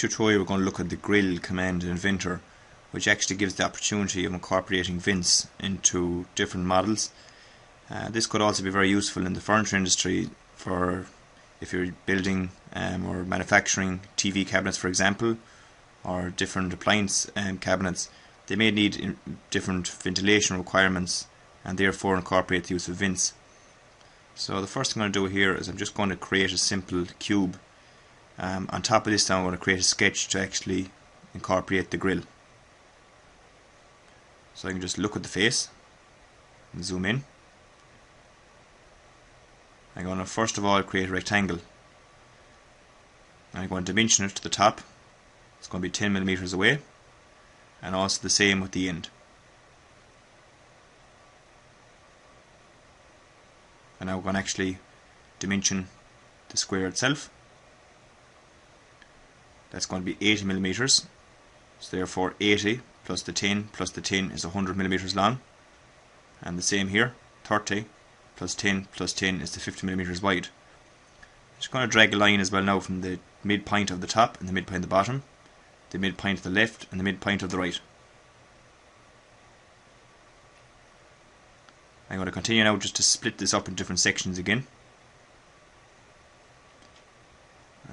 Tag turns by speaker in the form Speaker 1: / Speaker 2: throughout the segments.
Speaker 1: tutorial we're going to look at the grill command in Inventor, which actually gives the opportunity of incorporating vents into different models. This could also be very useful in the furniture industry for if you're building or manufacturing TV cabinets, for example, or different appliance cabinets. They may need different ventilation requirements and therefore incorporate the use of vents. So the first thing I'm going to do here is I'm just going to create a simple cube. On top of this now I'm going to create a sketch to actually incorporate the grill. So I can just look at the face and zoom in. I'm going to first of all create a rectangle. I'm going to dimension it to the top. It's going to be 10mm away, and also the same with the end. And now we're going to actually dimension the square itself. That's going to be 80mm, so therefore 80 plus the 10 is 100mm long, and the same here, 30 plus 10 is the 50mm wide. Just going to drag a line as well now from the midpoint of the top and the midpoint of the bottom, the midpoint of the left and the midpoint of the right. I'm going to continue now just to split this up in different sections again.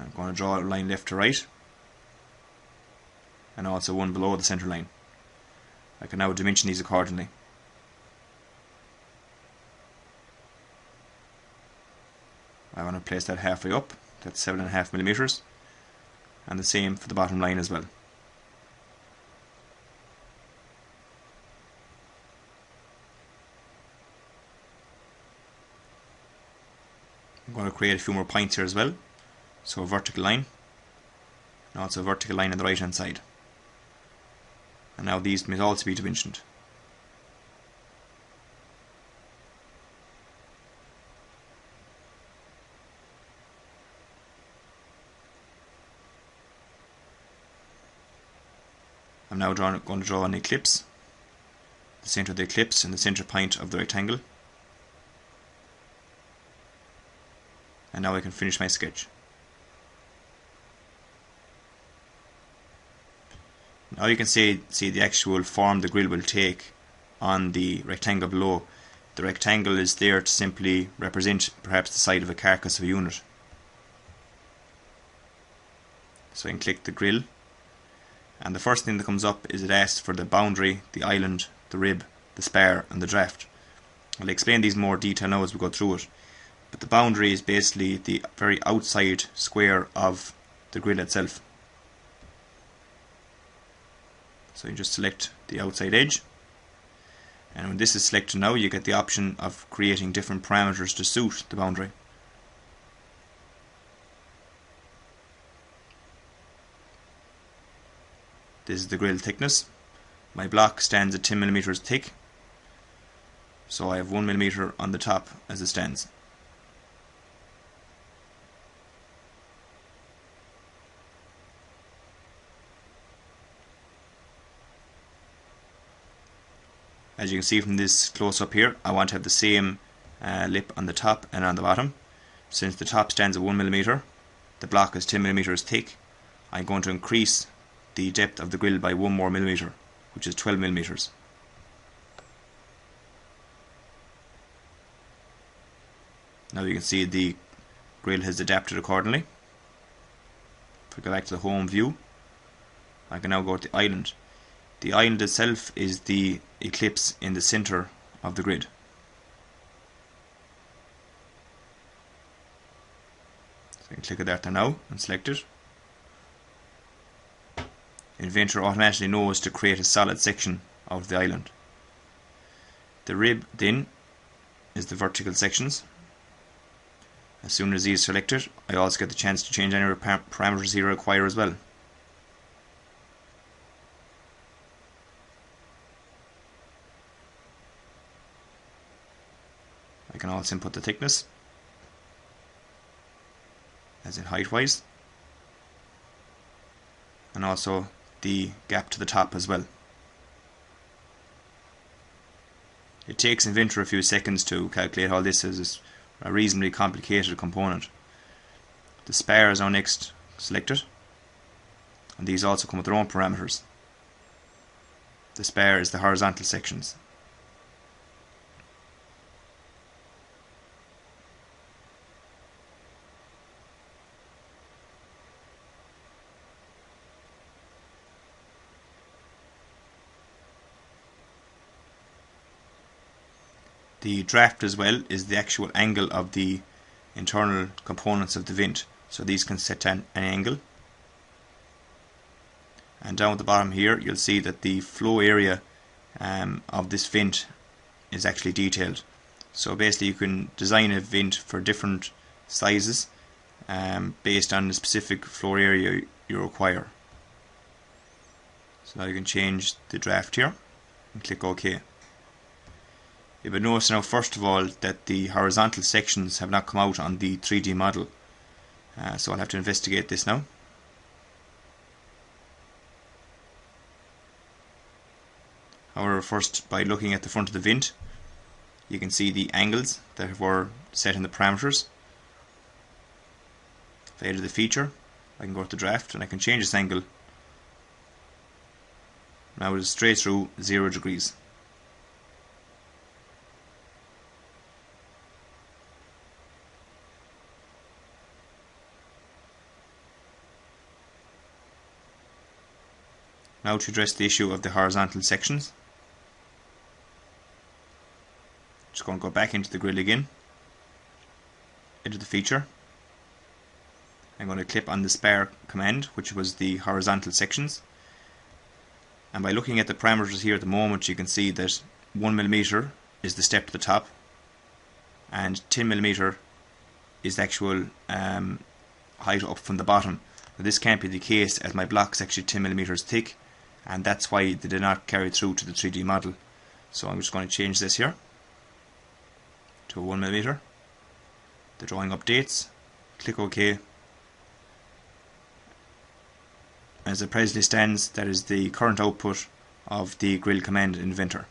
Speaker 1: I'm going to draw a line left to right, and also one below the centre line. I can now dimension these accordingly. I want to place that halfway up, that's 7.5mm, and the same for the bottom line as well. I'm going to create a few more points here as well, so a vertical line, and also a vertical line on the right hand side. And now these may also be dimensioned. I'm now going to draw an ellipse, the centre of the ellipse and the centre point of the rectangle. And now I can finish my sketch. Now you can see the actual form the grill will take on the rectangle below. The rectangle is there to simply represent perhaps the side of a carcass of a unit. So I can click the grill, and the first thing that comes up is it asks for the boundary, the island, the rib, the spar and the draft. I'll explain these in more detail now as we go through it. But the boundary is basically the very outside square of the grill itself. So you just select the outside edge, and when this is selected now you get the option of creating different parameters to suit the boundary. This is the grill thickness. My block stands at 10mm thick, so I have 1mm on the top as it stands. As you can see from this close up here, I want to have the same lip on the top and on the bottom. Since the top stands at 1mm, the block is 10mm thick, I'm going to increase the depth of the grill by 1 more millimeter, which is 12mm. Now you can see the grill has adapted accordingly. If we go back to the home view, I can now go to the island. The island itself is the ellipse in the centre of the grid. So I can click on that there now and select it. Inventor automatically knows to create a solid section of the island. The rib then is the vertical sections. As soon as these are selected, I also get the chance to change any parameters here I require as well. I can also input the thickness, as in height wise, and also the gap to the top as well. It takes Inventor a few seconds to calculate all this, as it's a reasonably complicated component. The spar is now next selected. and these also come with their own parameters. The spare is the horizontal sections. The draft as well is the actual angle of the internal components of the vent, so these can set an angle. And down at the bottom here you'll see that the flow area of this vent is actually detailed. So basically you can design a vent for different sizes based on the specific flow area you require. So now you can change the draft here and click OK. You will notice now first of all that the horizontal sections have not come out on the 3D model, so I'll have to investigate this now. However, first by looking at the front of the vent you can see the angles that were set in the parameters. If I edit the feature, I can go to the draft and I can change this angle. Now it is straight through 0 degrees. Now to address the issue of the horizontal sections, just going to go back into the grill again, edit the feature. I'm going to click on the spare command, which was the horizontal sections, and by looking at the parameters here at the moment you can see that 1mm is the step to the top and 10mm is the actual height up from the bottom. Now this can't be the case as my block is actually 10mm thick, and that's why they did not carry through to the 3D model. So I'm just going to change this here to 1mm. The drawing updates, click OK. As it presently stands, that is the current output of the grill command inventor.